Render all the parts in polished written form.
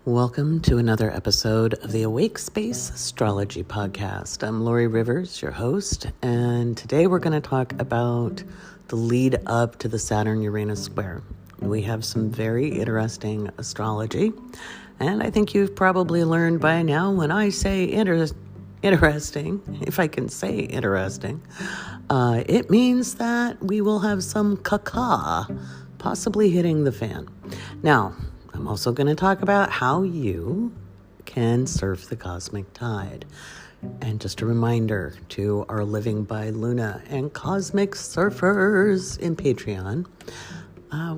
Welcome to another episode of the Awake Space Astrology Podcast. I'm Lori Rivers, your host, and today we're going to talk about the lead up to the Saturn-Uranus square. We have some very interesting astrology, and I think you've probably learned by now when I say interesting, if I can say interesting, it means that we will have some caca possibly hitting the fan. Now, I'm also going to talk about how you can surf the cosmic tide. And just a reminder to our Living by Luna and Cosmic Surfers in Patreon,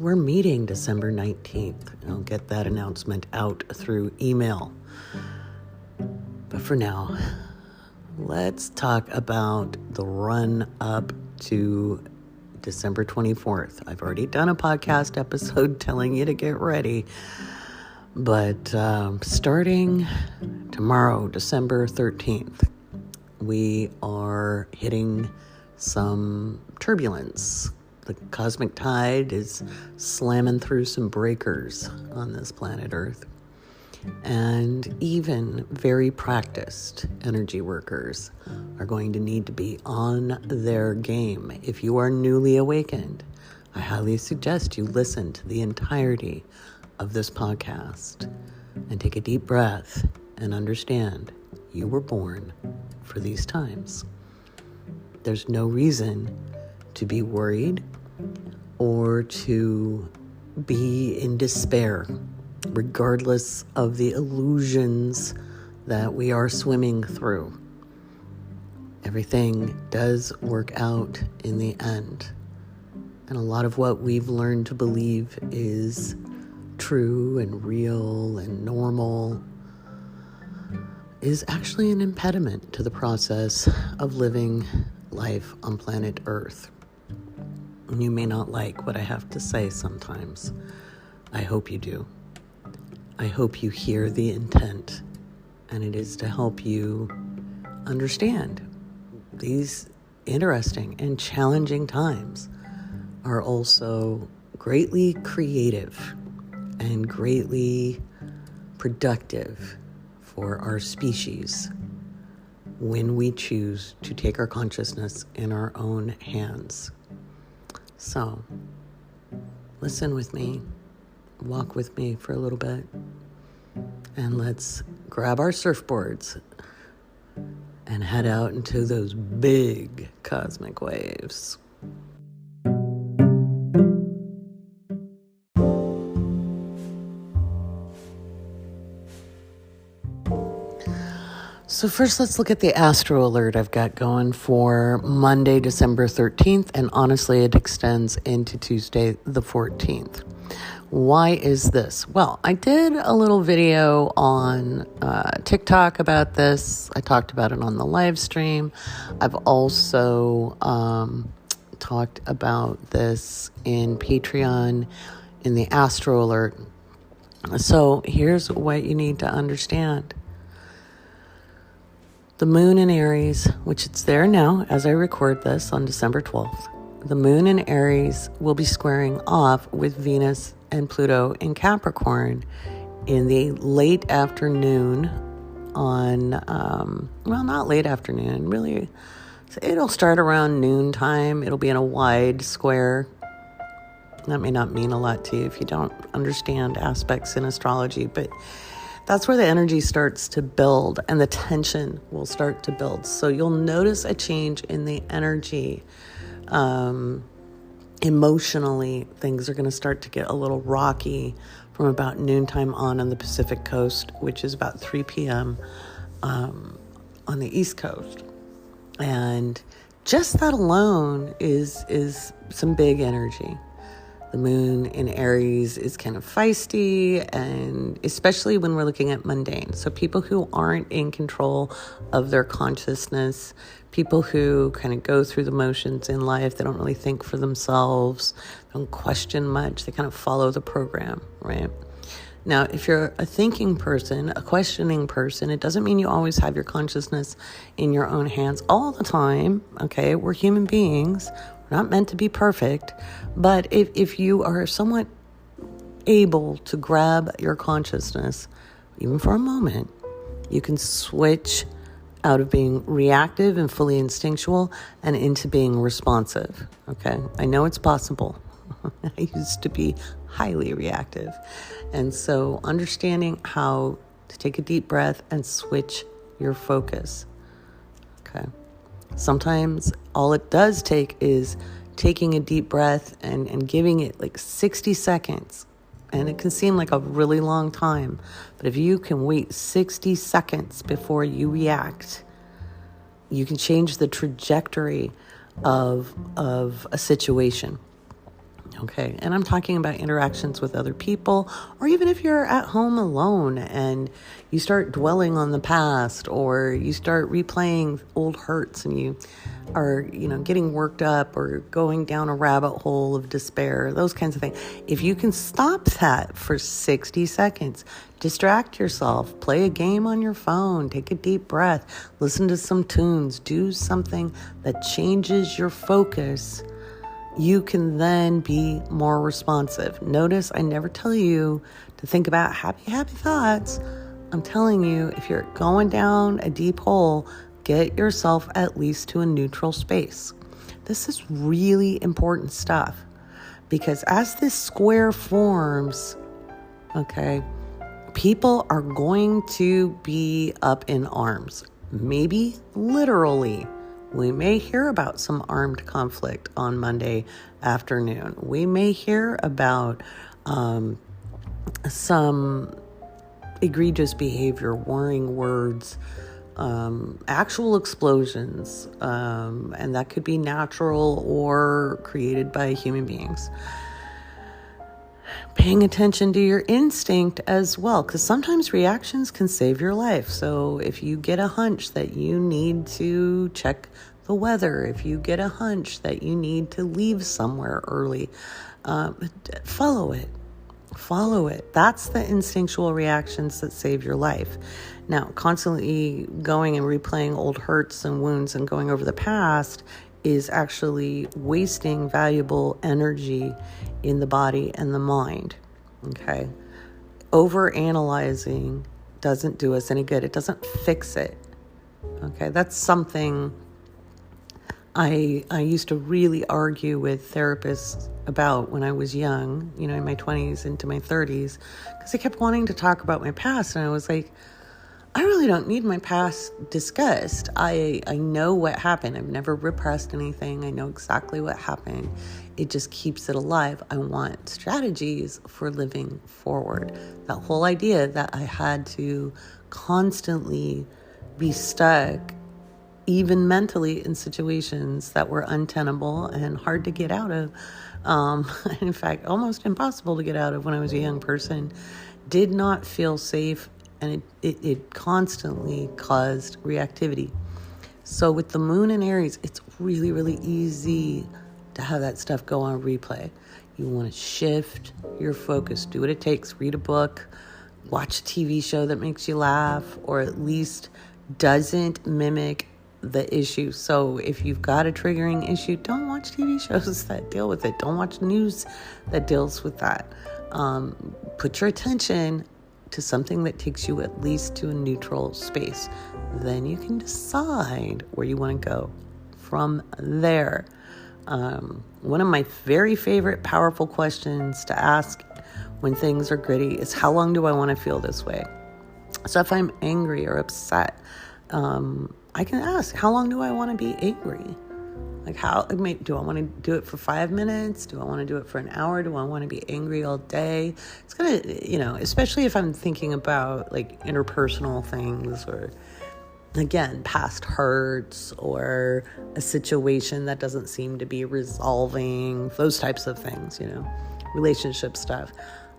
we're meeting December 19th. I'll get that announcement out through email. But for now, let's talk about the run up to December 24th. I've already done a podcast episode telling you to get ready. But starting tomorrow, December 13th, we are hitting some turbulence. The cosmic tide is slamming through some breakers on this planet Earth. And even very practiced energy workers are going to need to be on their game. If you are newly awakened, I highly suggest you listen to the entirety of this podcast and take a deep breath and understand you were born for these times. There's no reason to be worried or to be in despair, regardless of the illusions that we are swimming through. Everything does work out in the end. And a lot of what we've learned to believe is true and real and normal is actually an impediment to the process of living life on planet Earth. And you may not like what I have to say sometimes. I hope you do. I hope you hear the intent, and it is to help you understand these interesting and challenging times are also greatly creative and greatly productive for our species when we choose to take our consciousness in our own hands. So, listen with me. Walk with me for a little bit, and let's grab our surfboards and head out into those big cosmic waves. So first, let's look at the Astro Alert I've got going for Monday, December 13th, and honestly, it extends into Tuesday, the 14th. Why is this? Well, I did a little video on TikTok about this. I talked about it on the live stream. I've also talked about this in Patreon in the Astro Alert. So here's what you need to understand. The moon in Aries, which it's there now as I record this on December 12th, the moon in Aries will be squaring off with Venus and Pluto in Capricorn in the late afternoon on, not late afternoon, really. It'll start around noontime. It'll be in a wide square. That may not mean a lot to you if you don't understand aspects in astrology, but that's where the energy starts to build and the tension will start to build. So you'll notice a change in the energy. Emotionally, things are going to start to get a little rocky from about noontime on the Pacific coast, which is about 3 p.m. On the East Coast. And just that alone is some big energy. The moon in Aries is kind of feisty, and especially when we're looking at mundane. So people who aren't in control of their consciousness, people who kind of go through the motions in life, they don't really think for themselves, don't question much, they kind of follow the program, right? Now, if you're a thinking person, a questioning person, it doesn't mean you always have your consciousness in your own hands all the time, okay? We're human beings. We're not meant to be perfect. But if you are somewhat able to grab your consciousness even for a moment, you can switch out of being reactive and fully instinctual and into being responsive. Okay. I know it's possible. I used to be highly reactive. And so understanding how to take a deep breath and switch your focus. Okay. Sometimes all it does take is taking a deep breath and giving it like 60 seconds. And it can seem like a really long time. But if you can wait 60 seconds before you react, you can change the trajectory of a situation. Okay, and I'm talking about interactions with other people, or even if you're at home alone and you start dwelling on the past, or you start replaying old hurts and you are, getting worked up or going down a rabbit hole of despair, those kinds of things. If you can stop that for 60 seconds, distract yourself, play a game on your phone, take a deep breath, listen to some tunes, do something that changes your focus, you can then be more responsive. Notice I never tell you to think about happy thoughts. I'm telling you, if you're going down a deep hole, get yourself at least to a neutral space. This is really important stuff because as this square forms, okay, people are going to be up in arms, maybe literally. We may hear about some armed conflict on Monday afternoon. We may hear about some egregious behavior, warring words, actual explosions, and that could be natural or created by human beings. Paying attention to your instinct as well, because sometimes reactions can save your life. So if you get a hunch that you need to check the weather, if you get a hunch that you need to leave somewhere early, follow it. That's the instinctual reactions that save your life. Now, constantly going and replaying old hurts and wounds and going over the past is actually wasting valuable energy in the body and the mind. Okay. Overanalyzing doesn't do us any good. It doesn't fix it. Okay. That's something I used to really argue with therapists about when I was young, in my 20s into my 30s, because they kept wanting to talk about my past. And I was like, I really don't need my past discussed. I know what happened. I've never repressed anything. I know exactly what happened. It just keeps it alive. I want strategies for living forward. That whole idea that I had to constantly be stuck, even mentally, in situations that were untenable and hard to get out of. In fact, almost impossible to get out of when I was a young person, did not feel safe. And it constantly caused reactivity. So with the moon in Aries, it's really, really easy to have that stuff go on replay. You want to shift your focus, do what it takes, read a book, watch a TV show that makes you laugh, or at least doesn't mimic the issue. So if you've got a triggering issue, don't watch TV shows that deal with it. Don't watch news that deals with that. Put your attention to something that takes you at least to a neutral space. Then you can decide where you want to go from there. One of my very favorite powerful questions to ask when things are gritty is, how long do I want to feel this way? So if I'm angry or upset, I can ask, how long do I want to be angry? Like, do I want to do it for 5 minutes? Do I want to do it for an hour? Do I want to be angry all day? It's going to, especially if I'm thinking about like interpersonal things, or again, past hurts, or a situation that doesn't seem to be resolving, those types of things, relationship stuff.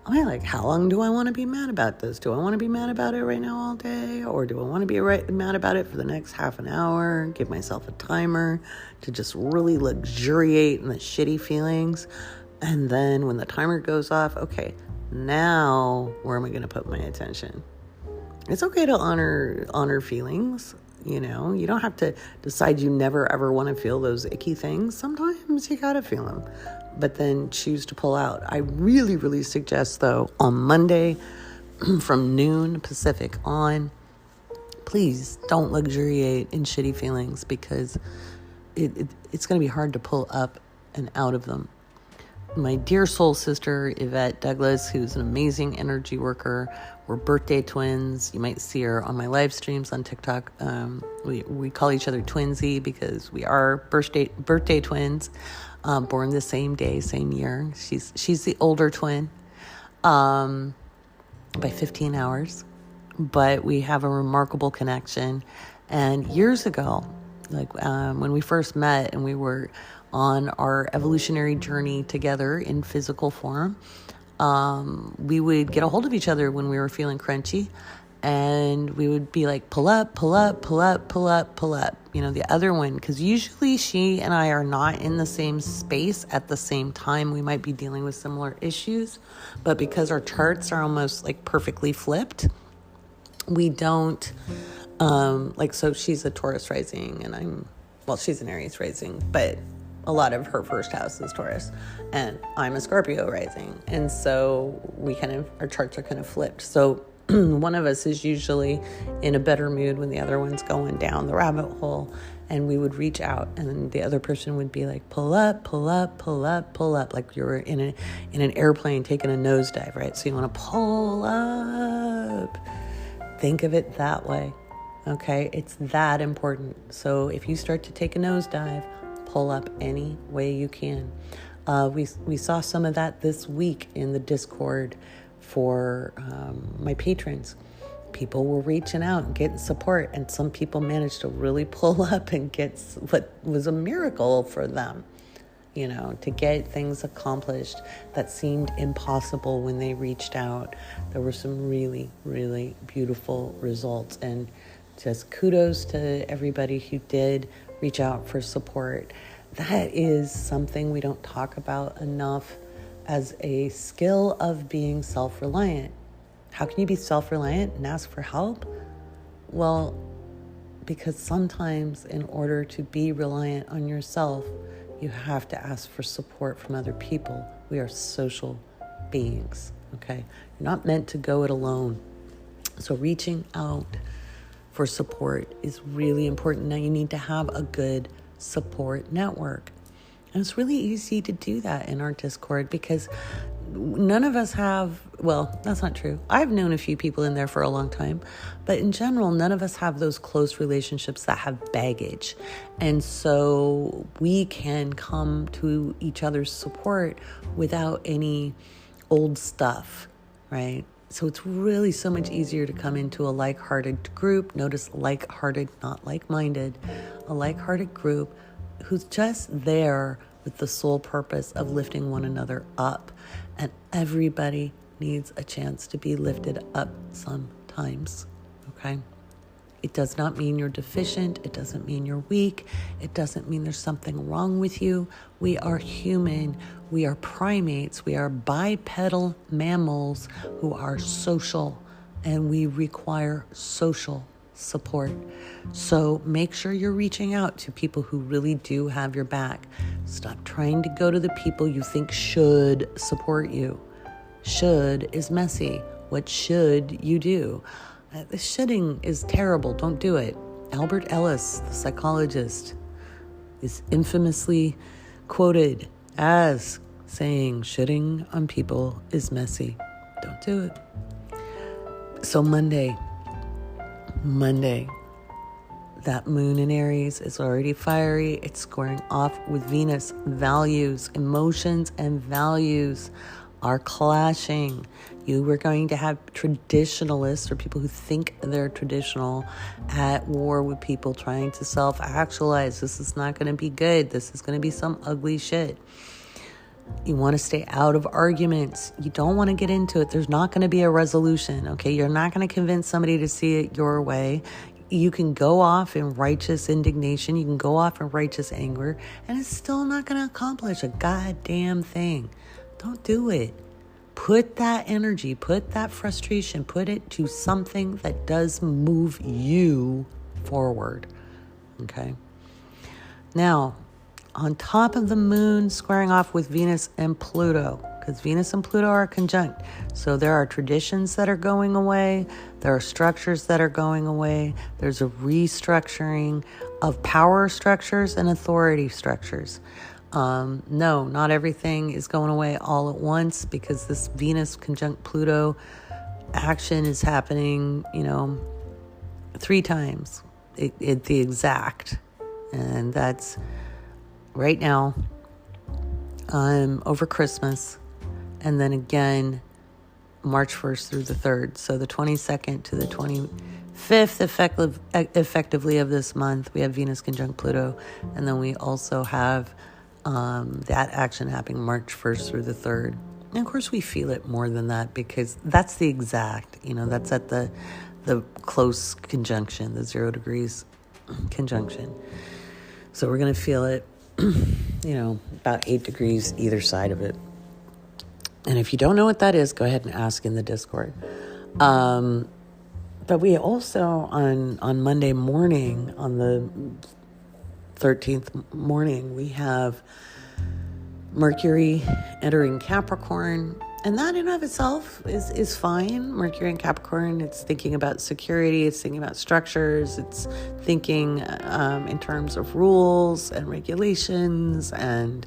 I'm like, how long do I want to be mad about this? Do I want to be mad about it right now all day? Or do I want to be mad about it for the next half an hour? Give myself a timer to just really luxuriate in the shitty feelings. And then when the timer goes off, okay, now where am I going to put my attention? It's okay to honor feelings. You don't have to decide you never ever want to feel those icky things. Sometimes you got to feel them, but then choose to pull out. I really, really suggest, though, on Monday, from noon Pacific on, please don't luxuriate in shitty feelings, because it's going to be hard to pull up and out of them. My dear soul sister, Yvette Douglas, who's an amazing energy worker, we're birthday twins. You might see her on my live streams on TikTok. We call each other Twinsy because we are birthday twins, born the same day, same year. She's the older twin by 15 hours, but we have a remarkable connection. And years ago, when we first met and we were on our evolutionary journey together in physical form, we would get a hold of each other when we were feeling crunchy, and we would be like, pull up, pull up, pull up, pull up, pull up. The other one, because usually she and I are not in the same space at the same time. We might be dealing with similar issues, but because our charts are almost like perfectly flipped, we don't, so she's a Taurus rising and she's an Aries rising, but a lot of her first house is Taurus, and I'm a Scorpio rising. And so our charts are kind of flipped. So one of us is usually in a better mood when the other one's going down the rabbit hole, and we would reach out, and the other person would be like, pull up, pull up, pull up, pull up, like you're in an airplane taking a nosedive, right? So you want to pull up. Think of it that way, okay? It's that important. So if you start to take a nosedive, pull up any way you can. We saw some of that this week in the Discord for my patrons. People were reaching out and getting support, and some people managed to really pull up and get what was a miracle for them, to get things accomplished that seemed impossible when they reached out. There were some really, really beautiful results, and just kudos to everybody who did reach out for support. That is something we don't talk about enough as a skill of being self-reliant. How can you be self-reliant and ask for help? Well, because sometimes in order to be reliant on yourself, you have to ask for support from other people. We are social beings, okay? You're not meant to go it alone. So reaching out for support is really important. Now you need to have a good support network. And it's really easy to do that in our Discord because none of us have, that's not true. I've known a few people in there for a long time, but in general, none of us have those close relationships that have baggage. And so we can come to each other's support without any old stuff, right? So it's really so much easier to come into a like-hearted group. Notice like-hearted, not like-minded. A like-hearted group who's just there with the sole purpose of lifting one another up. And everybody needs a chance to be lifted up sometimes, okay? It does not mean you're deficient. It doesn't mean you're weak. It doesn't mean there's something wrong with you. We are human. We are primates. We are bipedal mammals who are social, and we require social support. So make sure you're reaching out to people who really do have your back. Stop trying to go to the people you think should support you. Should is messy. What should you do? The shoulding is terrible. Don't do it. Albert Ellis, the psychologist, is infamously quoted as saying shoulding on people is messy. Don't do it. So Monday, that moon in Aries is already fiery. It's squaring off with Venus. Values, emotions, and values are clashing. You are going to have traditionalists or people who think they're traditional at war with people trying to self-actualize. This is not going to be good. This is going to be some ugly shit. You want to stay out of arguments. You don't want to get into it. There's not going to be a resolution, okay? You're not going to convince somebody to see it your way. You can go off in righteous indignation. You can go off in righteous anger, and it's still not going to accomplish a goddamn thing. Don't do it. Put that energy, put that frustration, put it to something that does move you forward, okay? Now, on top of the moon squaring off with Venus and Pluto, because Venus and Pluto are conjunct. So there are traditions that are going away. There are structures that are going away. There's a restructuring of power structures and authority structures. No, not everything is going away all at once, because this Venus conjunct Pluto action is happening, 3 times it the exact. And that's right now, over Christmas, and then again March 1st through the 3rd. So the 22nd to the 25th effectively of this month, we have Venus conjunct Pluto. And then we also have that action happening March 1st through the 3rd. And of course we feel it more than that, because that's the exact, that's at the close conjunction, the 0 degrees conjunction. So we're going to feel it, about 8 degrees either side of it. And if you don't know what that is, go ahead and ask in the Discord. But we also, on Monday morning, on the 13th morning, we have Mercury entering Capricorn. And that in and of itself is fine. Mercury in Capricorn, it's thinking about security, it's thinking about structures, it's thinking in terms of rules and regulations and,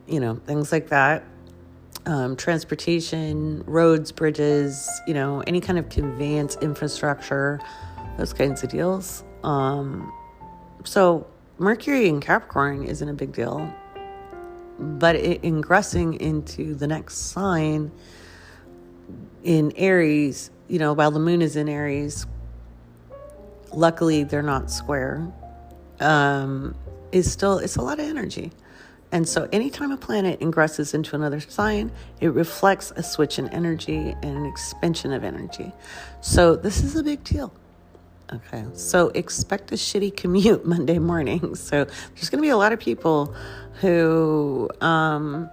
things like that. Transportation, roads, bridges, any kind of conveyance infrastructure, those kinds of deals. So Mercury in Capricorn isn't a big deal. But ingressing into the next sign in Aries, while the moon is in Aries, luckily they're not square, it's a lot of energy. And so anytime a planet ingresses into another sign, it reflects a switch in energy and an expansion of energy. So this is a big deal. Okay, so expect a shitty commute Monday morning. So there's going to be a lot of people who have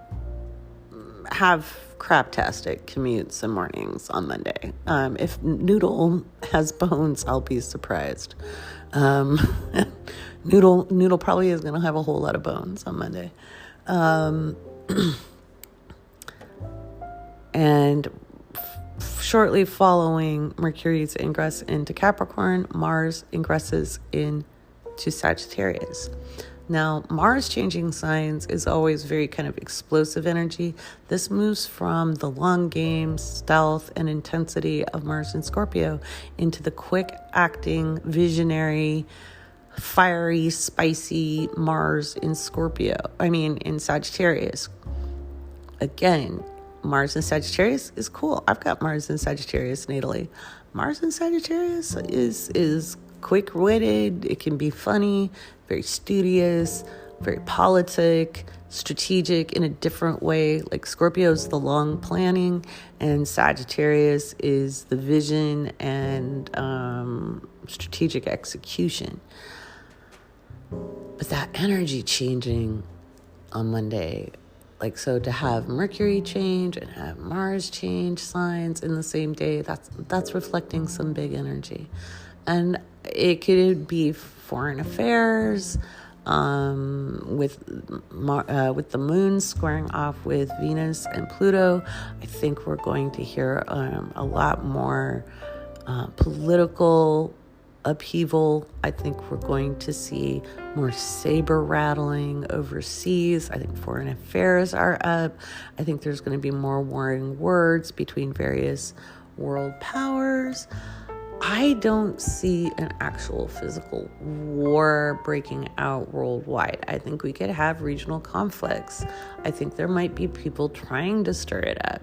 craptastic commutes and mornings on Monday. If Noodle has bones, I'll be surprised. Noodle probably is going to have a whole lot of bones on Monday. And shortly following Mercury's ingress into Capricorn, Mars ingresses into Sagittarius. Now, Mars changing signs is always very kind of explosive energy. This moves from the long game, stealth, and intensity of Mars in Scorpio into the quick acting, visionary, fiery, spicy Mars in in Sagittarius. Again, Mars in Sagittarius is cool. I've got Mars in Sagittarius natally. Mars in Sagittarius is quick-witted. It can be funny, very studious, very politic, strategic in a different way. Like Scorpio's the long planning, and Sagittarius is the vision and strategic execution. But that energy changing on Monday, so to have Mercury change and have Mars change signs in the same day, that's reflecting some big energy. And it could be foreign affairs, with the moon squaring off with Venus and Pluto. I think we're going to hear a lot more political upheaval. I think we're going to see more saber rattling overseas. I think foreign affairs are up. I think there's going to be more warring words between various world powers. I don't see an actual physical war breaking out worldwide. I think we could have regional conflicts. I think there might be people trying to stir it up.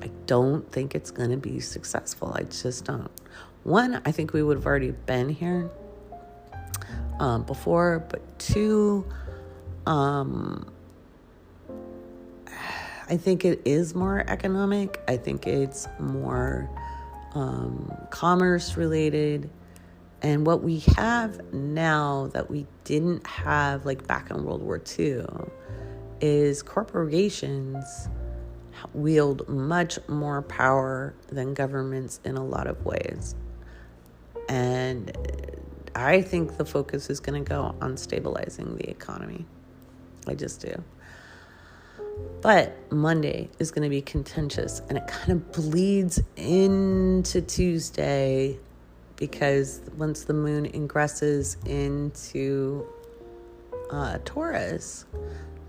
I don't think it's going to be successful. I just don't. One, I think we would have already been here before. But two, I think it is more economic. I think it's more commerce related. And what we have now that we didn't have back in World War II is corporations wield much more power than governments in a lot of ways. And I think the focus is going to go on stabilizing the economy. I just do. But Monday is going to be contentious, and it kind of bleeds into Tuesday, because once the moon ingresses into Taurus,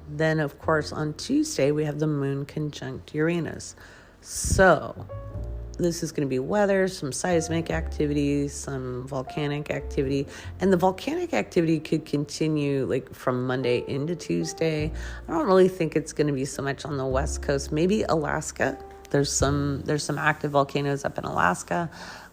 then of course on Tuesday we have the moon conjunct Uranus. So this is going to be weather, some seismic activity, some volcanic activity. And the volcanic activity could continue like from Monday into Tuesday. I don't really think it's going to be so much on the West Coast. Maybe Alaska. There's some active volcanoes up in Alaska.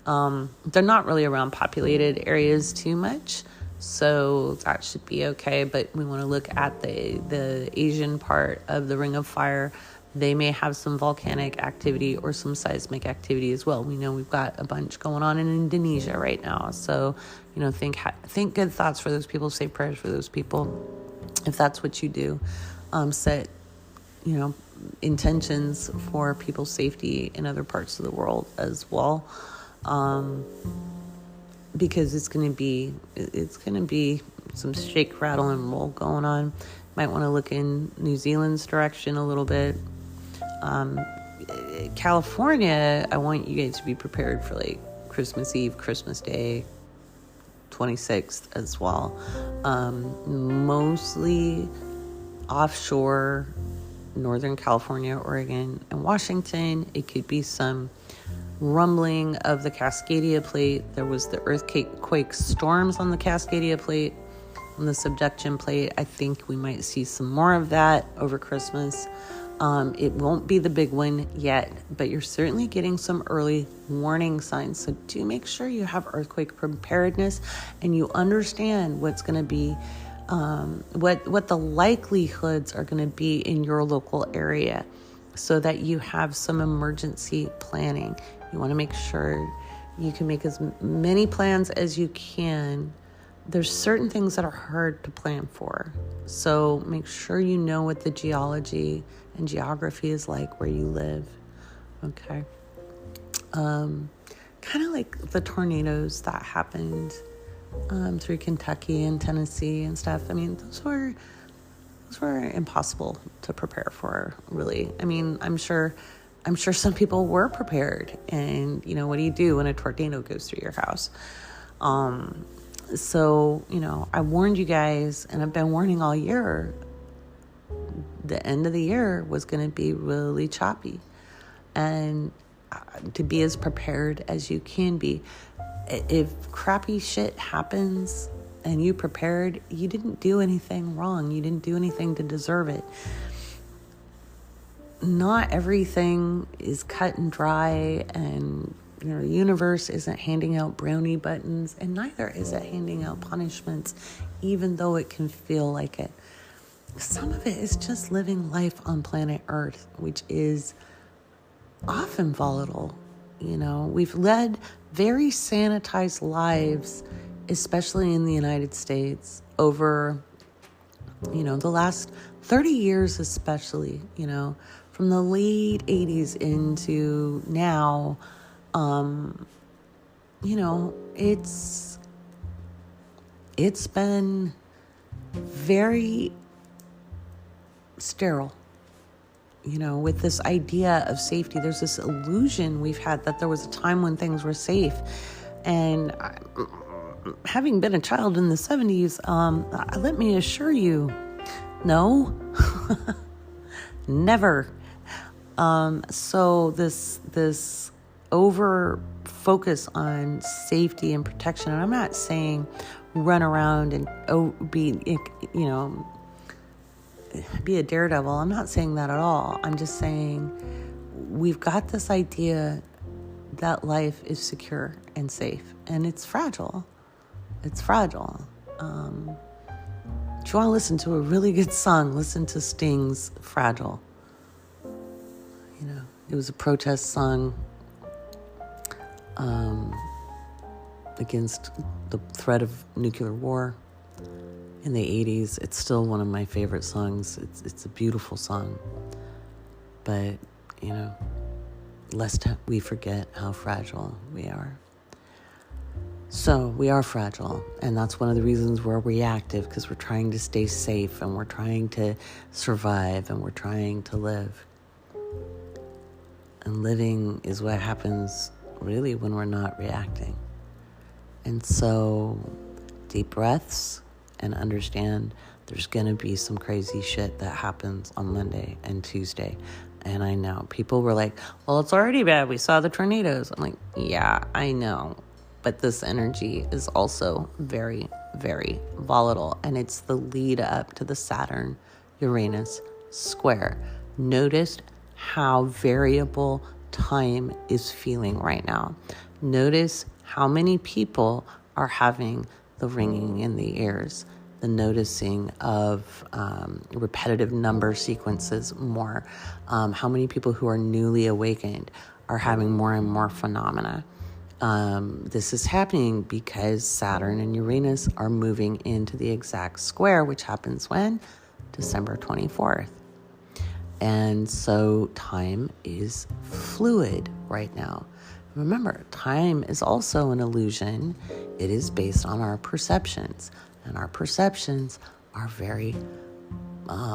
They're not really around populated areas too much, so that should be okay. But we want to look at the Asian part of the Ring of Fire. They may have some volcanic activity or some seismic activity as well. We know we've got a bunch going on in Indonesia right now. So, think good thoughts for those people, say prayers for those people. If that's what you do, set, intentions for people's safety in other parts of the world as well. Because it's going to be some shake, rattle, and roll going on. Might want to look in New Zealand's direction a little bit. California, I want you guys to be prepared for like Christmas Eve, Christmas Day, 26th as well. Mostly offshore, Northern California, Oregon, and Washington. It could be some rumbling of the Cascadia Plate. There was the earthquake storms on the Cascadia Plate, on the subduction plate. I think we might see some more of that over Christmas. It won't be the big one yet, but you're certainly getting some early warning signs. So do make sure you have earthquake preparedness and you understand what's going to be, what the likelihoods are going to be in your local area, so that you have some emergency planning. You want to make sure you can make as many plans as you can. There's certain things that are hard to plan for. So make sure you know what the geology and geography is like where you live. Okay. Kind of like the tornadoes that happened through Kentucky and Tennessee and stuff. I mean, those were impossible to prepare for, really. I mean, I'm sure some people were prepared. And, what do you do when a tornado goes through your house? So, I warned you guys, and I've been warning all year, the end of the year was going to be really choppy, and to be as prepared as you can be. If crappy shit happens and you prepared, you didn't do anything wrong. You didn't do anything to deserve it. Not everything is cut and dry, and the universe isn't handing out brownie buttons, and neither is it handing out punishments, even though it can feel like it. Some of it is just living life on planet Earth, which is often volatile. We've led very sanitized lives, especially in the United States, over, the last 30 years especially, from the late 80s into now. It's been very sterile, with this idea of safety. There's this illusion we've had that there was a time when things were safe. And having been a child in the 70s, let me assure you, no, never. So this over focus on safety and protection, and I'm not saying run around and be a daredevil. I'm not saying that at all. I'm just saying we've got this idea that life is secure and safe, and it's fragile. It's fragile. If you want to listen to a really good song, listen to Sting's Fragile. It was a protest song against the threat of nuclear war in the 80s. It's still one of my favorite songs. It's a beautiful song. But, lest we forget how fragile we are. So we are fragile, and that's one of the reasons we're reactive, because we're trying to stay safe and we're trying to survive and we're trying to live. And living is what happens really when we're not reacting. And so deep breaths and understand there's going to be some crazy shit that happens on Monday and Tuesday. And I know people were like, well, it's already bad. We saw the tornadoes. I'm like, yeah, I know. But this energy is also very, very volatile. And it's the lead up to the Saturn-Uranus square. Notice how variable time is feeling right now. Notice how many people are having the ringing in the ears, the noticing of repetitive number sequences more. How many people who are newly awakened are having more and more phenomena. This is happening because Saturn and Uranus are moving into the exact square, which happens when? December 24th. And so time is fluid right now. Remember, time is also an illusion. It is based on our perceptions, and our perceptions are very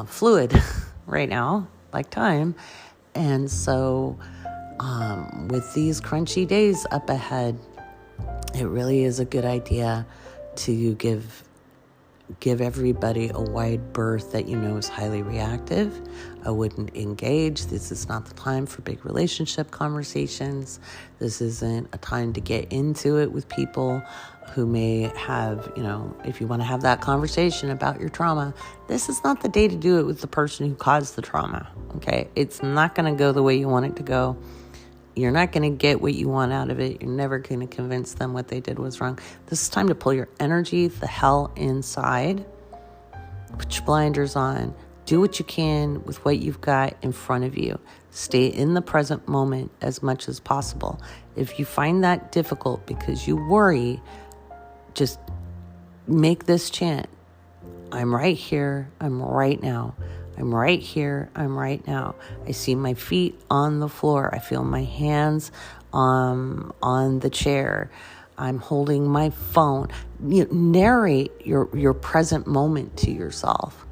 fluid right now, like time. And so with these crunchy days up ahead, it really is a good idea to give everybody a wide berth that you know is highly reactive. I wouldn't engage. This is not the time for big relationship conversations. This isn't a time to get into it with people who may have, if you want to have that conversation about your trauma, this is not the day to do it with the person who caused the trauma, okay? It's not going to go the way you want it to go. You're not going to get what you want out of it. You're never going to convince them what they did was wrong. This is time to pull your energy the hell inside. Put your blinders on. Do what you can with what you've got in front of you. Stay in the present moment as much as possible. If you find that difficult because you worry, just make this chant. I'm right here. I'm right now. I'm right here. I'm right now. I see my feet on the floor. I feel my hands on the chair. I'm holding my phone. Narrate your present moment to yourself.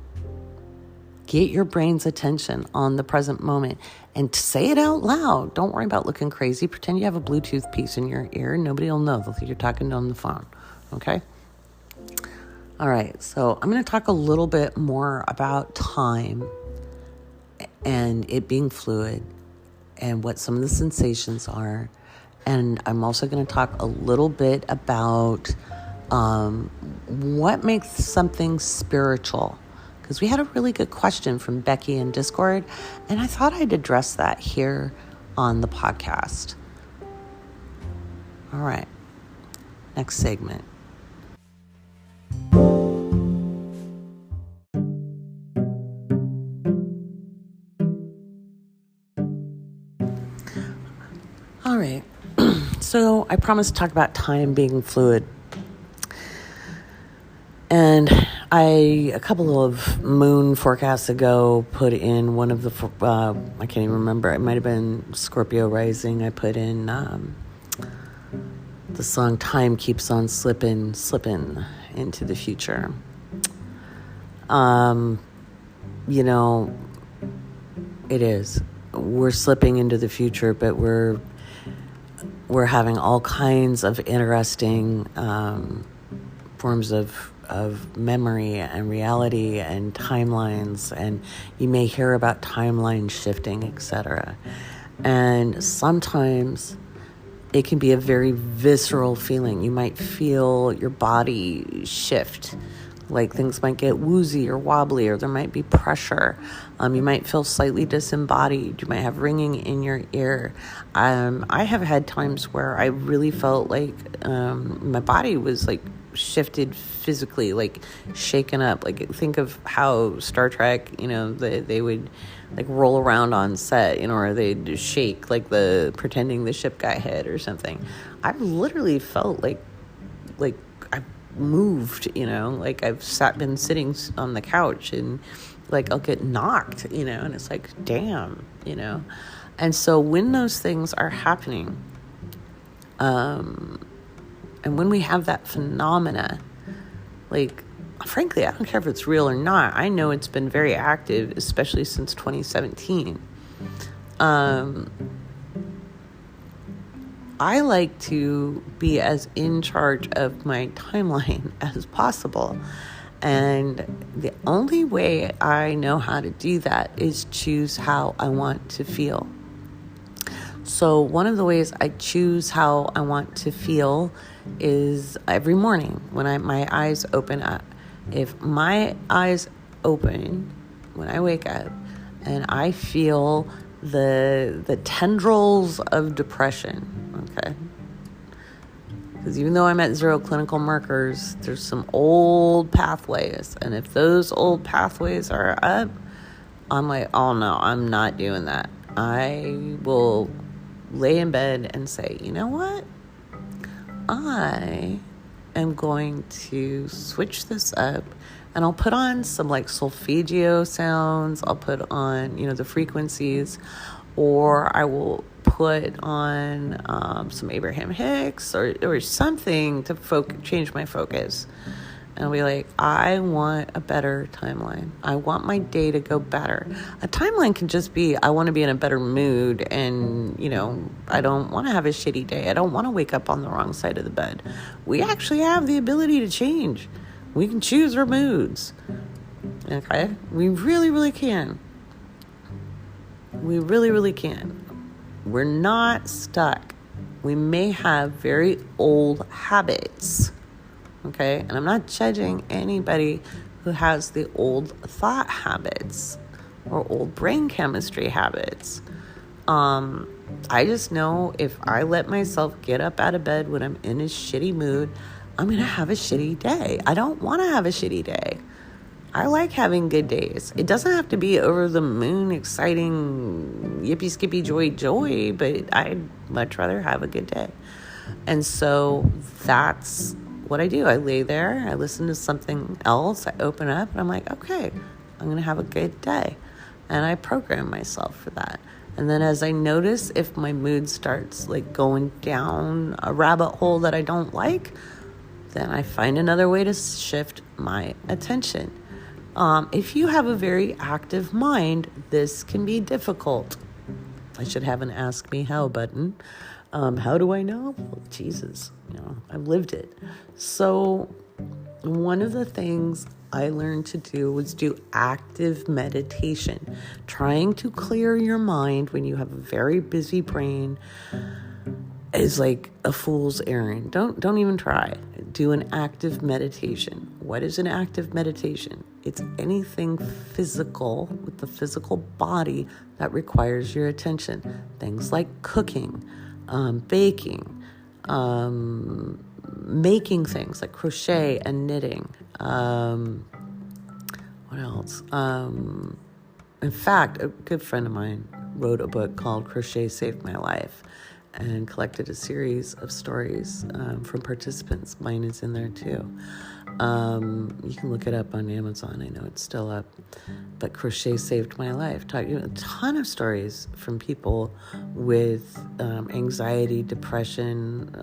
Get your brain's attention on the present moment and say it out loud. Don't worry about looking crazy. Pretend you have a Bluetooth piece in your ear. Nobody will know. They'll think you're talking on the phone. Okay? All right, so I'm going to talk a little bit more about time and it being fluid and what some of the sensations are. And I'm also going to talk a little bit about what makes something spiritual. Because we had a really good question from Becky in Discord, and I thought I'd address that here on the podcast. All right, next segment. All right, so I promised to talk about time being fluid. And a couple of moon forecasts ago, put in one of the, I can't even remember, it might have been Scorpio rising. I put in the song Time Keeps on Slipping into the future. It is. We're slipping into the future, but we're having all kinds of interesting forms of memory and reality and timelines, and you may hear about timeline shifting, etc. And sometimes it can be a very visceral feeling. You might feel your body shift, like things might get woozy or wobbly, or there might be pressure. You might feel slightly disembodied. You might have ringing in your ear. I have had times where I really felt like my body was like shifted physically, like shaken up. Like think of how Star Trek, they would like roll around on set, or they'd shake like pretending the ship got hit or something. I've literally felt like I've moved, like I've been sitting on the couch and like I'll get knocked, and it's like, damn, And so when those things are happening, And when we have that phenomena, like, frankly, I don't care if it's real or not. I know it's been very active, especially since 2017. I like to be as in charge of my timeline as possible. And the only way I know how to do that is choose how I want to feel. So one of the ways I choose how I want to feel is every morning when my eyes open up. If my eyes open when I wake up and I feel the tendrils of depression, okay? Because even though I'm at 0 clinical markers, there's some old pathways. And if those old pathways are up, I'm like, oh no, I'm not doing that. I will lay in bed and say, you know what? I am going to switch this up, and I'll put on some like solfeggio sounds. I'll put on, the frequencies, or I will put on some Abraham Hicks or something to change my focus. And I'll be like, I want a better timeline. I want my day to go better. A timeline can just be, I want to be in a better mood, and, I don't want to have a shitty day. I don't want to wake up on the wrong side of the bed. We actually have the ability to change. We can choose our moods. Okay? We really, really can. We really, really can. We're not stuck. We may have very old habits. Okay, and I'm not judging anybody who has the old thought habits or old brain chemistry habits. I just know if I let myself get up out of bed when I'm in a shitty mood, I'm going to have a shitty day. I don't want to have a shitty day. I like having good days. It doesn't have to be over the moon, exciting, yippee, skippy, joy, but I'd much rather have a good day. And so that's what I do. I lay there, I listen to something else, I open up, and I'm like, okay, I'm going to have a good day. And I program myself for that. And then as I notice if my mood starts like going down a rabbit hole that I don't like, then I find another way to shift my attention. If you have a very active mind, this can be difficult. I should have an Ask Me How button. How do I know? Well, Jesus, I've lived it. So one of the things I learned to do was do active meditation, trying to clear your mind when you have a very busy brain is like a fool's errand. Don't even try. Do an active meditation. What is an active meditation? It's anything physical with the physical body that requires your attention. Things like cooking, baking, making things like crochet and knitting. What else? In fact, a good friend of mine wrote a book called Crochet Saved My Life and collected a series of stories from participants. Mine is in there too. You can look it up on Amazon. I know it's still up. But Crochet Saved My Life. A ton of stories from people with anxiety, depression,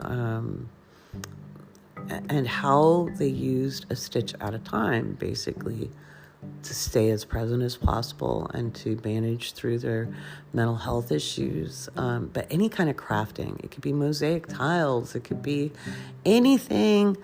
and how they used a stitch at a time, basically, to stay as present as possible and to manage through their mental health issues. But any kind of crafting, it could be mosaic tiles, it could be anything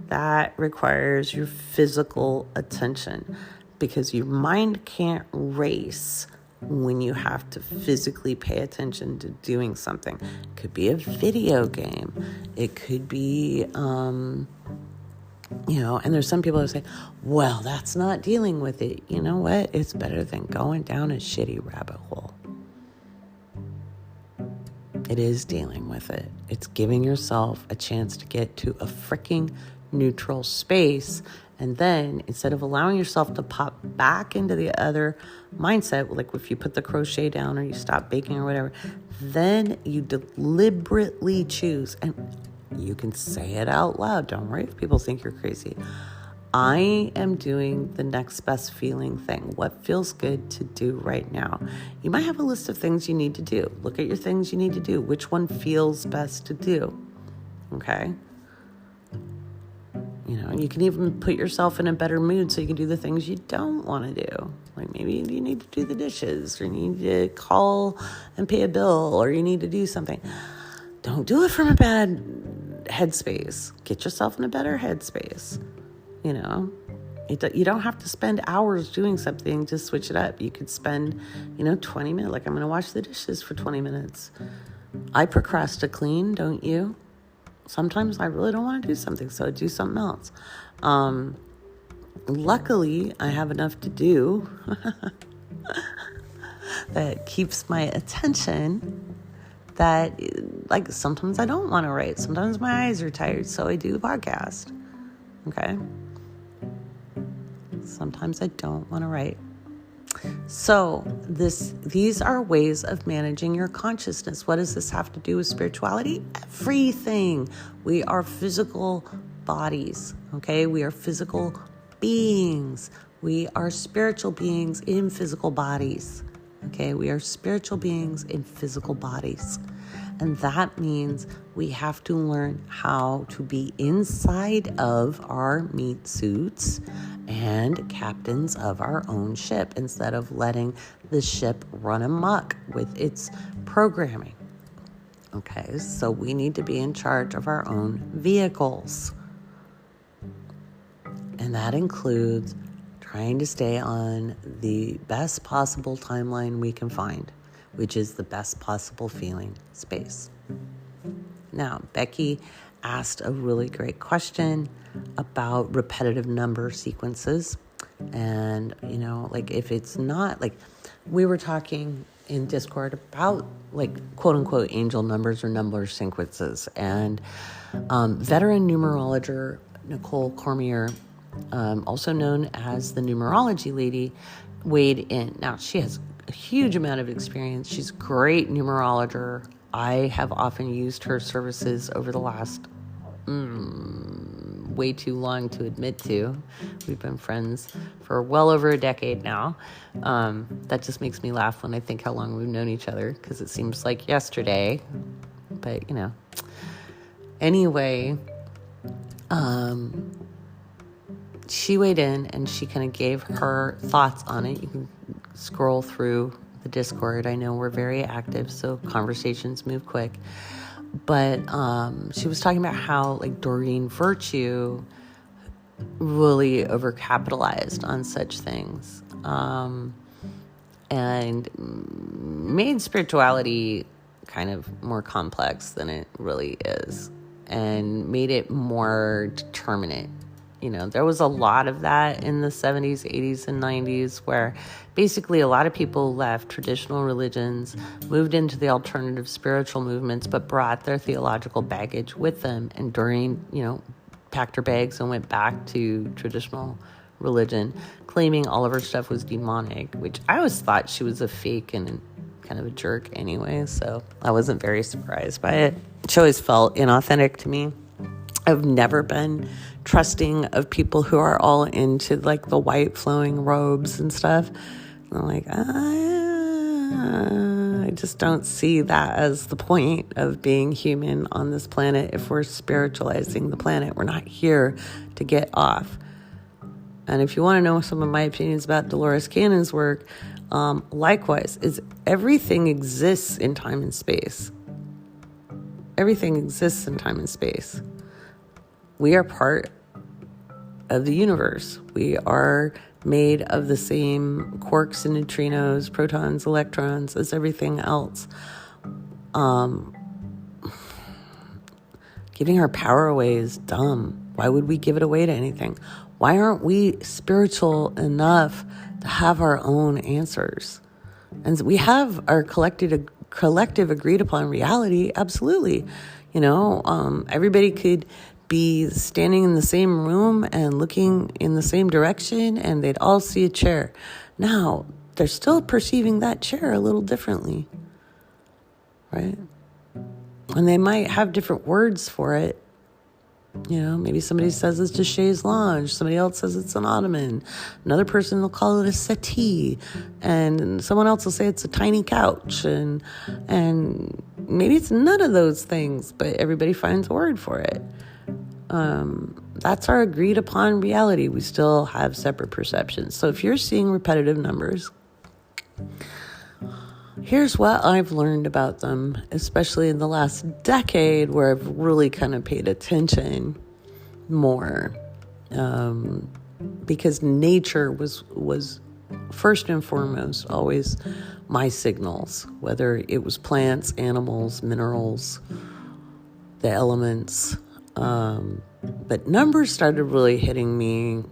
that requires your physical attention, because your mind can't race when you have to physically pay attention to doing something. It could be a video game. It could be, and there's some people who say, well, that's not dealing with it. You know what? It's better than going down a shitty rabbit hole. It is dealing with it. It's giving yourself a chance to get to a freaking neutral space. And then instead of allowing yourself to pop back into the other mindset, like if you put the crochet down or you stop baking or whatever, then you deliberately choose, and you can say it out loud. Don't worry if people think you're crazy. I am doing the next best feeling thing. What feels good to do right now? You might have a list of things you need to do. Look at your things you need to do. Which one feels best to do? Okay? You can even put yourself in a better mood so you can do the things you don't want to do. Like maybe you need to do the dishes, or you need to call and pay a bill, or you need to do something. Don't do it from a bad headspace. Get yourself in a better headspace. You don't have to spend hours doing something to switch it up. You could spend, 20 minutes. Like I'm going to wash the dishes for 20 minutes. I procrastinate, don't you? Sometimes I really don't want to do something, so I do something else. Luckily, I have enough to do that keeps my attention that, like, sometimes I don't want to write. Sometimes my eyes are tired, so I do the podcast. Okay? Sometimes I don't want to write. So these are ways of managing your consciousness. What does this have to do with spirituality? Everything. We are physical bodies, okay? We are physical beings. We are spiritual beings in physical bodies, okay? We are spiritual beings in physical bodies. And that means we have to learn how to be inside of our meat suits and captains of our own ship instead of letting the ship run amok with its programming. Okay, so we need to be in charge of our own vehicles. And that includes trying to stay on the best possible timeline we can find, which is the best possible feeling space. Now, Becky asked a really great question about repetitive number sequences. And, like if it's not, like we were talking in Discord about like quote unquote angel numbers or number sequences. And veteran numerologist Nicole Cormier, also known as the numerology lady, weighed in. Now, she has a huge amount of experience. She's a great numerologist. I have often used her services over the last way too long to admit to. We've been friends for well over a decade now. That just makes me laugh when I think how long we've known each other, because it seems like yesterday. But, Anyway, she weighed in and she kind of gave her thoughts on it. You can scroll through the Discord. I know we're very active, so conversations move quick. But she was talking about how like Doreen Virtue really overcapitalized on such things and made spirituality kind of more complex than it really is, and made it more determinate. There was a lot of that in the 70s, 80s, and 90s, where basically a lot of people left traditional religions, moved into the alternative spiritual movements, but brought their theological baggage with them. And Doreen, packed her bags and went back to traditional religion, claiming all of her stuff was demonic, which I always thought she was a fake and kind of a jerk anyway, so I wasn't very surprised by it. She always felt inauthentic to me. I've never been trusting of people who are all into like the white flowing robes and stuff. And I'm like, I just don't see that as the point of being human on this planet. If we're spiritualizing the planet, we're not here to get off. And if you want to know some of my opinions about Dolores Cannon's work, likewise, is everything exists in time and space. Everything exists in time and space. We are part of the universe. We are made of the same quarks and neutrinos, protons, electrons as everything else. Giving our power away is dumb. Why would we give it away to anything? Why aren't we spiritual enough to have our own answers? And we have our collective agreed upon reality. Absolutely. Everybody could be standing in the same room and looking in the same direction, and they'd all see a chair. Now, they're still perceiving that chair a little differently, right? And they might have different words for it. Maybe somebody says it's a chaise lounge. Somebody else says it's an ottoman. Another person will call it a settee. And someone else will say it's a tiny couch. And maybe it's none of those things, but everybody finds a word for it. that's our agreed upon reality. We still have separate perceptions. So if you're seeing repetitive numbers, here's what I've learned about them, especially in the last decade where I've really kind of paid attention more. Because nature was first and foremost always my signals, whether it was plants, animals, minerals, the elements. But numbers started really hitting me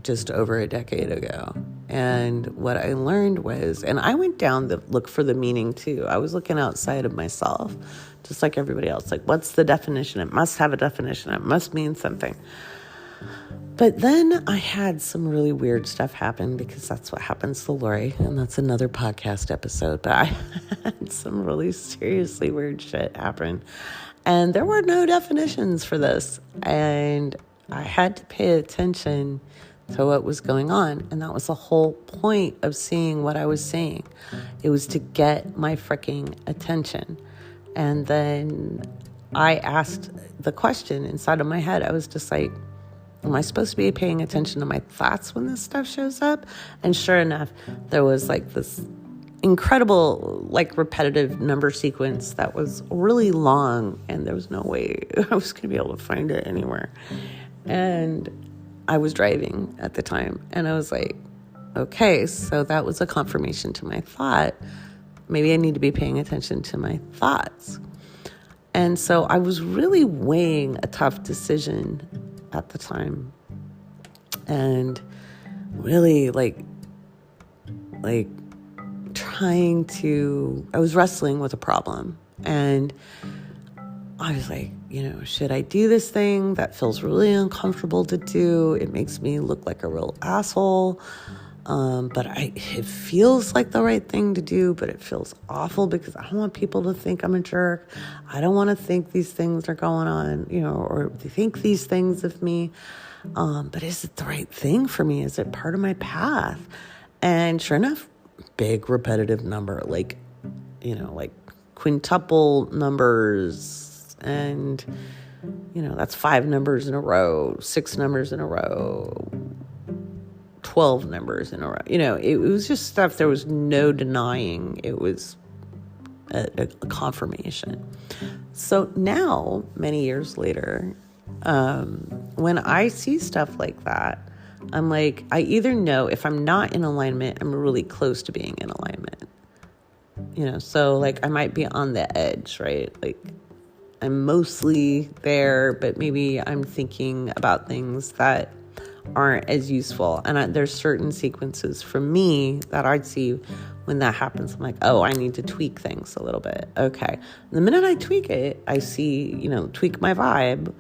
just over a decade ago. And what I learned was, and I went down to look for the meaning too. I was looking outside of myself, just like everybody else. Like, what's the definition? It must have a definition. It must mean something. But then I had some really weird stuff happen, because that's what happens to Lori, and that's another podcast episode. But I had some really seriously weird shit happen. And there were no definitions for this. And I had to pay attention to what was going on. And that was the whole point of seeing what I was seeing. It was to get my freaking attention. And then I asked the question inside of my head. I was just like, am I supposed to be paying attention to my thoughts when this stuff shows up? And sure enough, there was like this incredible, like, repetitive number sequence that was really long, and there was no way I was going to be able to find it anywhere. And I was driving at the time, and I was like, okay, so that was a confirmation to my thought. Maybe I need to be paying attention to my thoughts. And so I was really weighing a tough decision at the time, and really like I was wrestling with a problem, and I was like, should I do this thing that feels really uncomfortable to do? It makes me look like a real asshole. But it feels like the right thing to do, but it feels awful because I don't want people to think I'm a jerk. I don't want to think these things are going on, or they think these things of me. But is it the right thing for me? Is it part of my path? And sure enough, big repetitive number, like quintuple numbers. And, that's 5 numbers in a row, 6 numbers in a row, 12 numbers in a row. It was just stuff there was no denying. It was a confirmation. So now, many years later, when I see stuff like that, I'm like, I either know if I'm not in alignment, I'm really close to being in alignment. So like I might be on the edge, right? Like I'm mostly there, but maybe I'm thinking about things that aren't as useful. And there's certain sequences for me that I'd see when that happens. I'm like, oh, I need to tweak things a little bit. Okay. And the minute I tweak it, I see, tweak my vibe.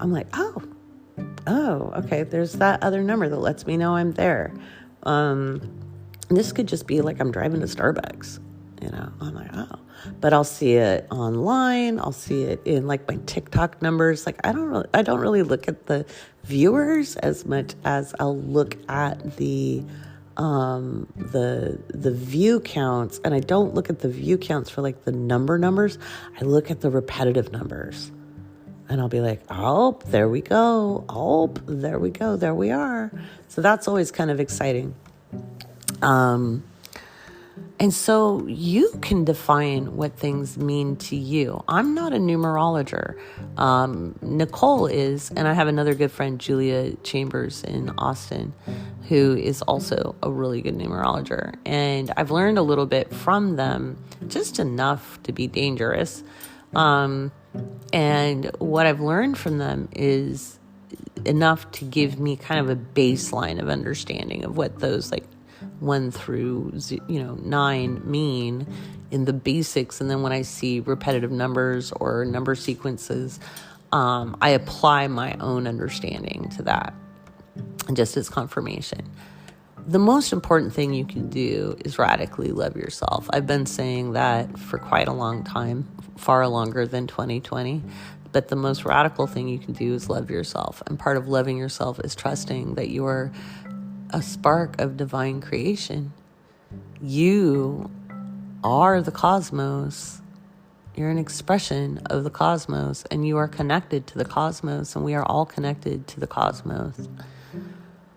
I'm like, oh, okay. There's that other number that lets me know I'm there. This could just be like I'm driving to Starbucks. I'm like, oh, but I'll see it online. I'll see it in like my TikTok numbers. Like I don't really look at the viewers as much as I'll look at the view counts. And I don't look at the view counts for like the numbers. I look at the repetitive numbers, and I'll be like, oh, there we go. Oh, there we go. There we are. So that's always kind of exciting. And so you can define what things mean to you. I'm not a numerologer. Nicole is, and I have another good friend, Julia Chambers in Austin, who is also a really good numerologer. And I've learned a little bit from them, just enough to be dangerous. And what I've learned from them is enough to give me kind of a baseline of understanding of what those like 1 through 9 mean in the basics. And then when I see repetitive numbers or number sequences, I apply my own understanding to that, just as confirmation. The most important thing you can do is radically love yourself. I've been saying that for quite a long time, far longer than 2020. But the most radical thing you can do is love yourself. And part of loving yourself is trusting that you're a spark of divine creation. You are the cosmos. You're an expression of the cosmos, and you are connected to the cosmos, and we are all connected to the cosmos,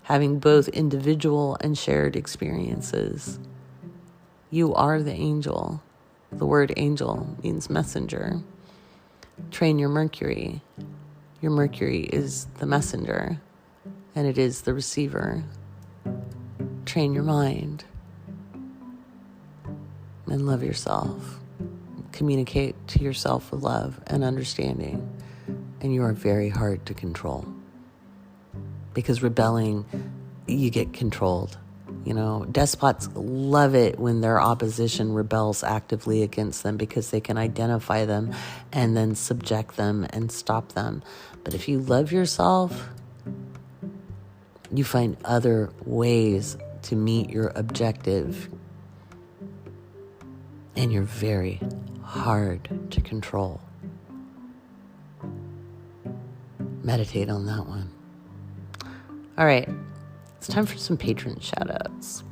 having both individual and shared experiences. You are the angel. The word angel means messenger. Train your Mercury. Your Mercury is the messenger, and it is the receiver. Train your mind and love yourself. Communicate to yourself with love and understanding, and you are very hard to control. Because rebelling, you get controlled. Despots love it when their opposition rebels actively against them because they can identify them and then subject them and stop them. But if you love yourself, you find other ways to meet your objective, and you're very hard to control. Meditate on that one. All right, it's time for some patron shout-outs.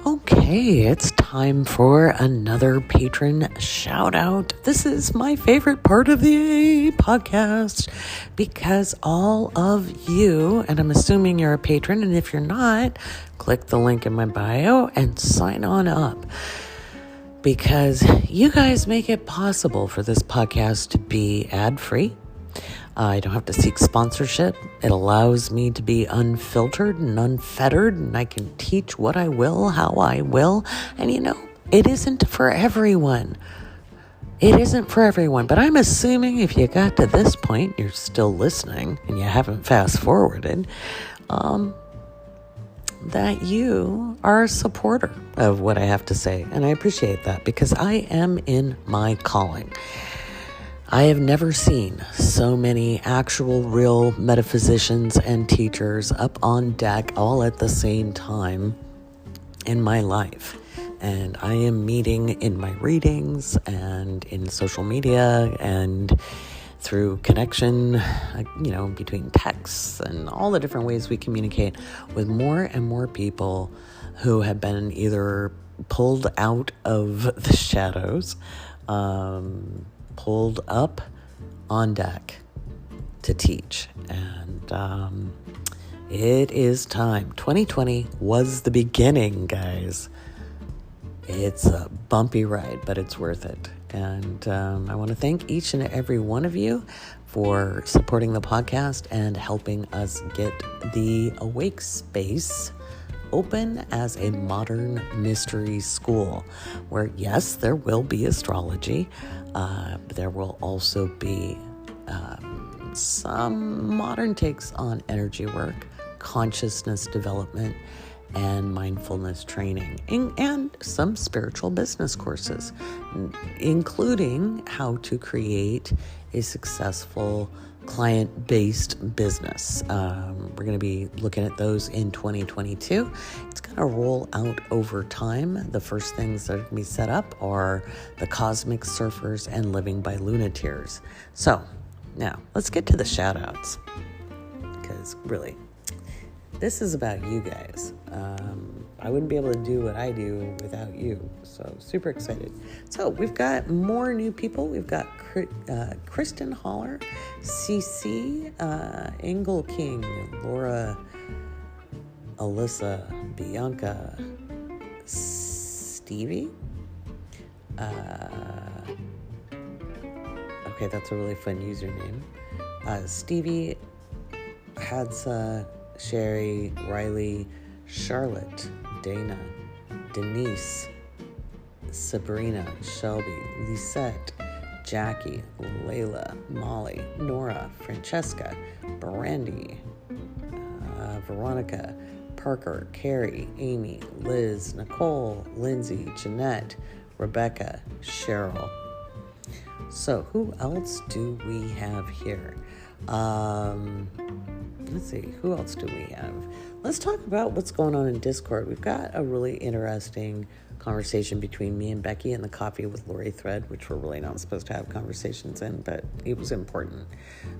Okay, it's time for another patron shout out. This is my favorite part of the podcast because all of you, and I'm assuming you're a patron, and if you're not, click the link in my bio and sign on up because you guys make it possible for this podcast to be ad-free. I don't have to seek sponsorship. It allows me to be unfiltered and unfettered, and I can teach what I will, how I will. And it isn't for everyone. It isn't for everyone. But I'm assuming if you got to this point, you're still listening and you haven't fast forwarded, that you are a supporter of what I have to say. And I appreciate that because I am in my calling. I have never seen so many actual real metaphysicians and teachers up on deck all at the same time in my life. And I am meeting in my readings and in social media and through connection, between texts and all the different ways we communicate with more and more people who have been either pulled out of the shadows, pulled up on deck to teach. And it is time. 2020 was the beginning, guys. It's a bumpy ride, but it's worth it. And I want to thank each and every one of you for supporting the podcast and helping us get the Awake Space open as a modern mystery school where, yes, there will be astrology. But there will also be some modern takes on energy work, consciousness development, and mindfulness training, and some spiritual business courses, including how to create a successful client-based business. We're going to be looking at those in 2022. It's going to roll out over time. The first things that are going to be set up are the Cosmic Surfers and Living by Lunateers. So now let's get to the shout-outs because really, this is about you guys. I wouldn't be able to do what I do without you. So super excited. So we've got more new people. We've got Kristen Holler, CC, Engel King, Laura, Alyssa, Bianca, Stevie. Okay, that's a really fun username. Stevie, Hadsa, Sherry, Riley, Charlotte, Dana, Denise, Sabrina, Shelby, Lisette, Jackie, Layla, Molly, Nora, Francesca, Brandy, Veronica, Parker, Carrie, Amy, Liz, Nicole, Lindsay, Jeanette, Rebecca, Cheryl. So who else do we have here? Let's see, who else do we have? Let's talk about what's going on in Discord. We've got a really interesting conversation between me and Becky and the Coffee with Lori thread, which we're really not supposed to have conversations in, but it was important.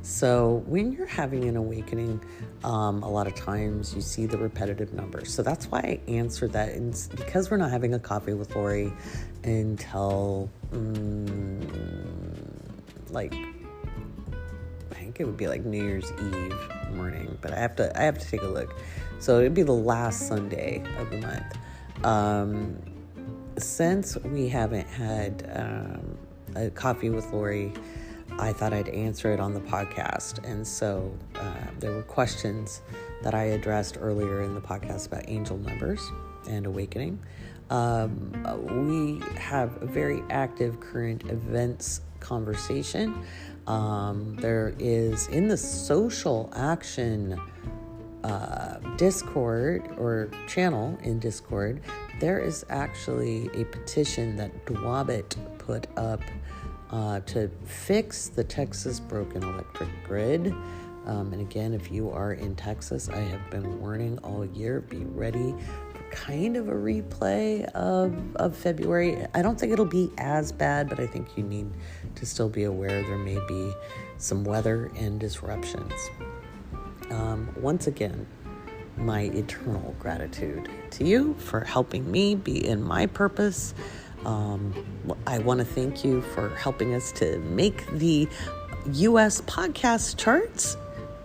So when you're having an awakening, a lot of times you see the repetitive numbers. So that's why I answered that. And because we're not having a Coffee with Lori until I think it would be like New Year's Eve morning, but I have to take a look. So it'd be the last Sunday of the month. Since we haven't had a Coffee with Lori, I thought I'd answer it on the podcast. And so there were questions that I addressed earlier in the podcast about angel numbers and awakening. We have a very active current events conversation. There is in the social action Discord or channel in Discord, there is actually a petition that Dwabit put up to fix the Texas broken electric grid. And again, if you are in Texas, I have been warning all year, be ready for kind of a replay of February. I don't think it'll be as bad, but I think you need to still be aware there may be some weather and disruptions. Once again, my eternal gratitude to you for helping me be in my purpose. I want to thank you for helping us to make the U.S. podcast charts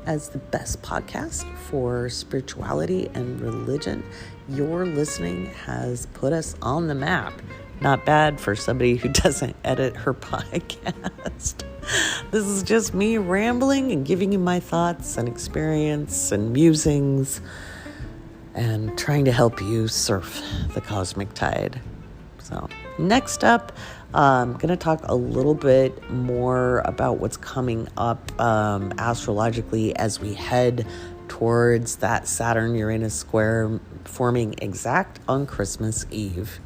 as the best podcast for spirituality and religion. Your listening has put us on the map. Not bad for somebody who doesn't edit her podcast. This is just me rambling and giving you my thoughts and experience and musings and trying to help you surf the cosmic tide. So next up, I'm going to talk a little bit more about what's coming up astrologically as we head towards that Saturn-Uranus square forming exact on Christmas Eve.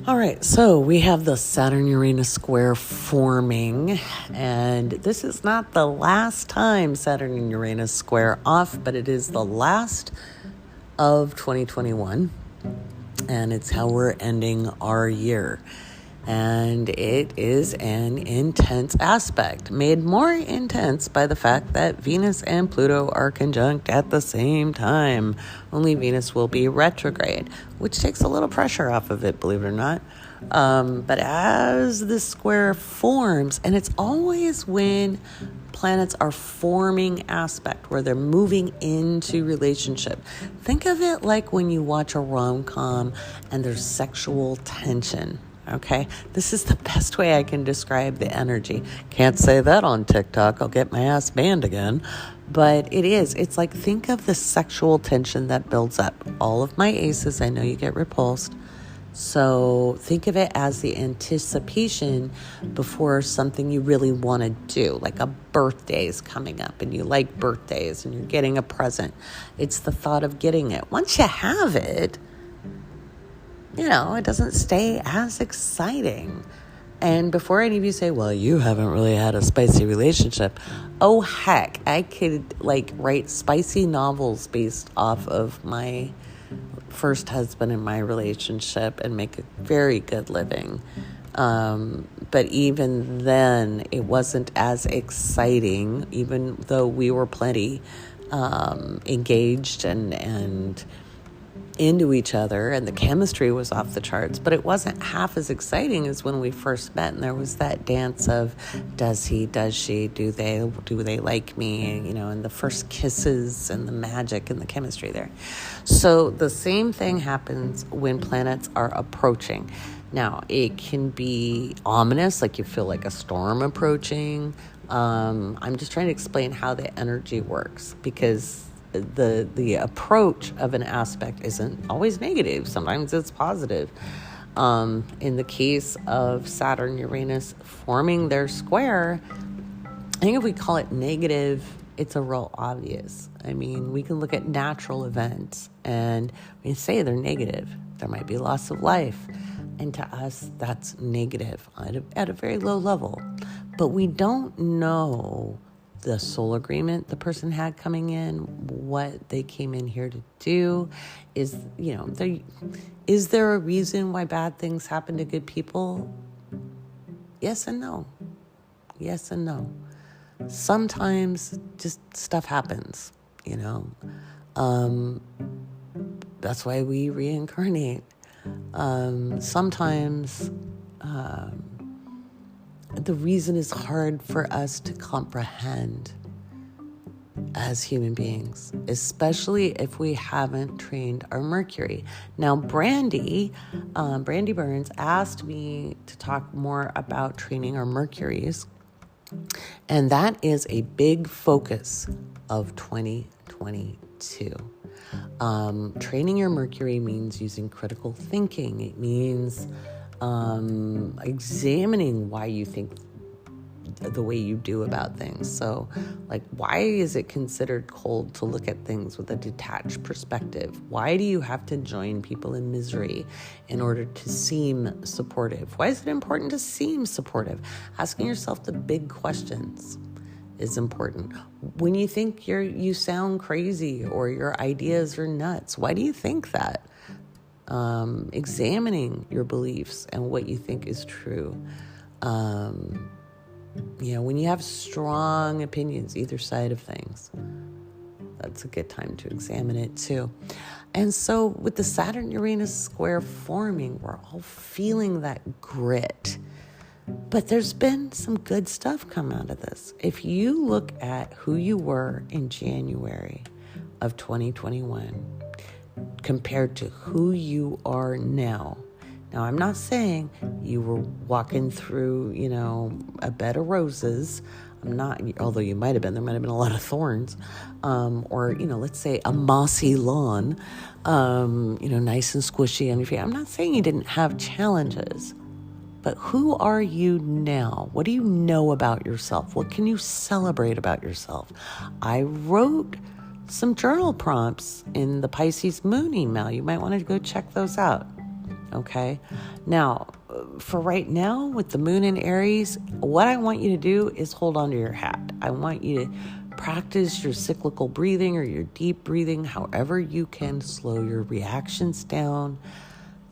All right, so we have the Saturn-Uranus square forming, and this is not the last time Saturn and Uranus square off, but it is the last of 2021, and it's how we're ending our year. And it is an intense aspect, made more intense by the fact that Venus and Pluto are conjunct at the same time. Only Venus will be retrograde, which takes a little pressure off of it, believe it or not. But as this square forms, and it's always when planets are forming aspect, where they're moving into relationship. Think of it like when you watch a rom-com and there's sexual tension. Okay, this is the best way I can describe the energy. Can't say that on TikTok. I'll get my ass banned again. But it is. It's like, think of the sexual tension that builds up. All of my aces, I know you get repulsed. So think of it as the anticipation before something you really want to do, like a birthday is coming up and you like birthdays and you're getting a present. It's the thought of getting it. Once you have it, it doesn't stay as exciting. And before any of you say, well, you haven't really had a spicy relationship. Oh, heck, I could write spicy novels based off of my first husband and my relationship and make a very good living. But even then, it wasn't as exciting, even though we were plenty engaged and into each other, and the chemistry was off the charts, but it wasn't half as exciting as when we first met. And there was that dance of, does he, does she, do they like me, and the first kisses and the magic and the chemistry there. So the same thing happens when planets are approaching. Now, it can be ominous, like you feel like a storm approaching. I'm just trying to explain how the energy works, because the approach of an aspect isn't always negative. Sometimes it's positive. In the case of Saturn Uranus forming their square, I think if we call it negative, it's a real obvious. I mean, we can look at natural events and we say they're negative. There might be loss of life. And to us, that's negative at a very low level. But we don't know the soul agreement the person had coming in, what they came in here to do. Is there a reason why bad things happen to good people? Yes and no. Yes and no. Sometimes just stuff happens, That's why we reincarnate. Sometimes the reason is hard for us to comprehend as human beings, especially if we haven't trained our Mercury. Now, Brandy Burns asked me to talk more about training our Mercuries, and that is a big focus of 2022. Training your Mercury means using critical thinking. It means examining why you think the way you do about things. So, why is it considered cold to look at things with a detached perspective? Why do you have to join people in misery in order to seem supportive? Why is it important to seem supportive? Asking yourself the big questions is important. When you think you sound crazy or your ideas are nuts, why do you think that? Examining your beliefs and what you think is true. When you have strong opinions, either side of things, that's a good time to examine it too. And so with the Saturn-Uranus square forming, we're all feeling that grit. But there's been some good stuff come out of this. If you look at who you were in January of 2021 compared to who you are now. Now, I'm not saying you were walking through, a bed of roses. Although you might have been, there might have been a lot of thorns, or, let's say a mossy lawn, nice and squishy on your feet. I'm not saying you didn't have challenges, but who are you now? What do you know about yourself? What can you celebrate about yourself? I wrote some journal prompts in the Pisces Moon email. You might want to go check those out. Okay. Now, for right now, with the moon in Aries, what I want you to do is hold on to your hat. I want you to practice your cyclical breathing or your deep breathing, however you can slow your reactions down.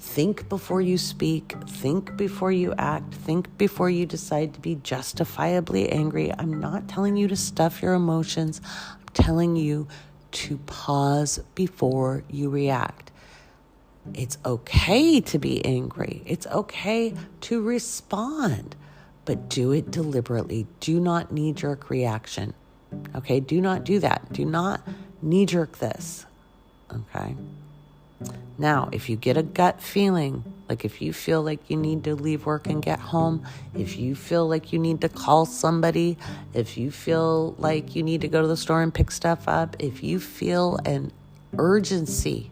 Think before you speak. Think before you act. Think before you decide to be justifiably angry. I'm not telling you to stuff your emotions. I'm telling you to pause before you react. It's okay to be angry. It's okay to respond, but do it deliberately. Do not knee-jerk reaction. Okay? Do not do that. Do not knee-jerk this. Okay? Now, if you get a gut feeling, like if you feel like you need to leave work and get home, if you feel like you need to call somebody, if you feel like you need to go to the store and pick stuff up, if you feel an urgency,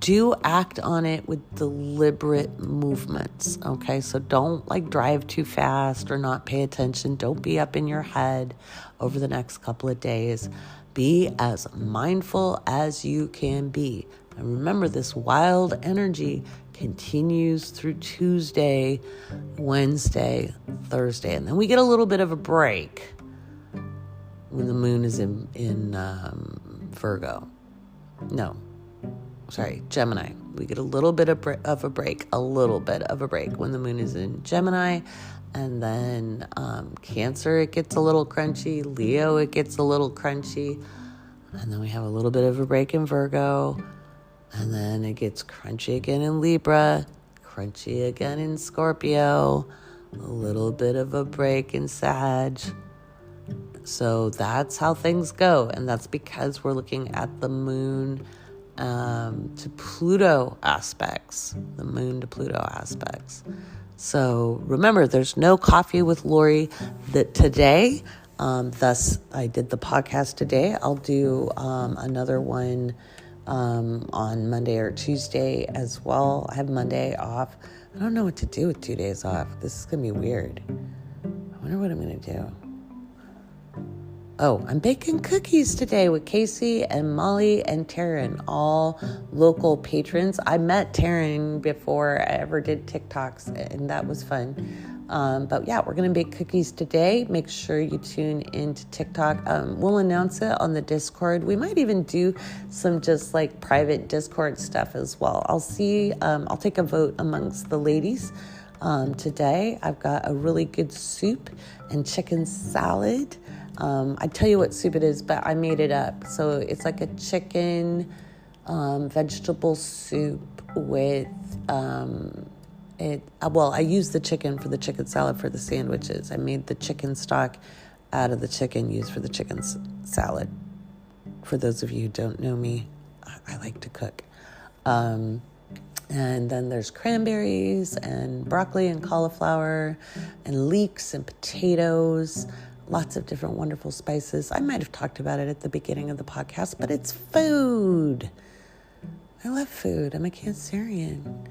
do act on it with deliberate movements, okay? So don't drive too fast or not pay attention. Don't be up in your head over the next couple of days. Be as mindful as you can be. And remember, this wild energy continues through Tuesday, Wednesday, Thursday. And then we get a little bit of a break when the moon is in Virgo. Gemini. We get a little bit of a break when the moon is in Gemini. And then Cancer, it gets a little crunchy. Leo, it gets a little crunchy. And then we have a little bit of a break in Virgo. And then it gets crunchy again in Libra. Crunchy again in Scorpio. A little bit of a break in Sag. So that's how things go. And that's because we're looking at the moon to Pluto aspects, the moon to Pluto aspects. So remember, there's no coffee with Lori today. Thus, I did the podcast today. I'll do another one on Monday or Tuesday as well. I have Monday off. I don't know what to do with 2 days off. This is going to be weird. I wonder what I'm going to do. Oh, I'm baking cookies today with Casey and Molly and Taryn, all local patrons. I met Taryn before I ever did TikToks, and that was fun. But yeah, we're going to bake cookies today. Make sure you tune into TikTok. We'll announce it on the Discord. We might even do some just like private Discord stuff as well. I'll see. I'll take a vote amongst the ladies. Today, I've got a really good soup and chicken salad. I tell you what soup it is, but I made it up. So it's like a chicken vegetable soup with I used the chicken for the chicken salad for the sandwiches. I made the chicken stock out of the chicken used for the chicken salad. For those of you who don't know me, I like to cook. And then there's cranberries and broccoli and cauliflower and leeks and potatoes, lots of different wonderful spices. I might have talked about it at the beginning of the podcast, but it's food. I love food. I'm a Cancerian.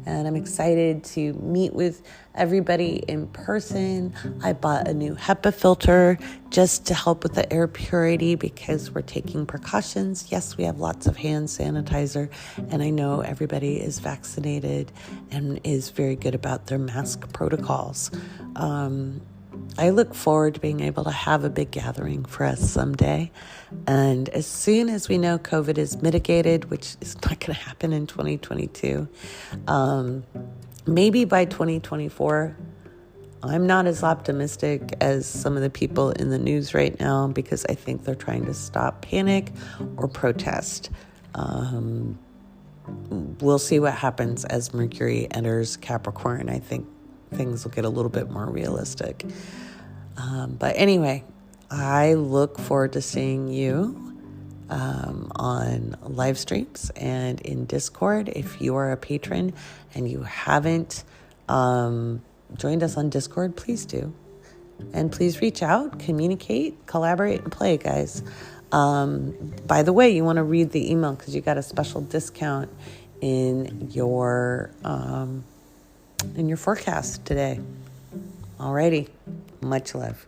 And I'm excited to meet with everybody in person. I bought a new HEPA filter just to help with the air purity because we're taking precautions. Yes, we have lots of hand sanitizer, and I know everybody is vaccinated and is very good about their mask protocols. I look forward to being able to have a big gathering for us someday. And as soon as we know COVID is mitigated, which is not going to happen in 2022, maybe by 2024, I'm not as optimistic as some of the people in the news right now because I think they're trying to stop panic or protest. We'll see what happens as Mercury enters Capricorn. I think things will get a little bit more realistic. But anyway, I look forward to seeing you on live streams and in Discord. If you are a patron and you haven't joined us on Discord, please do. And please reach out, communicate, collaborate, and play, guys. By the way, you want to read the email because you got a special discount in your forecast today. Alrighty, much love.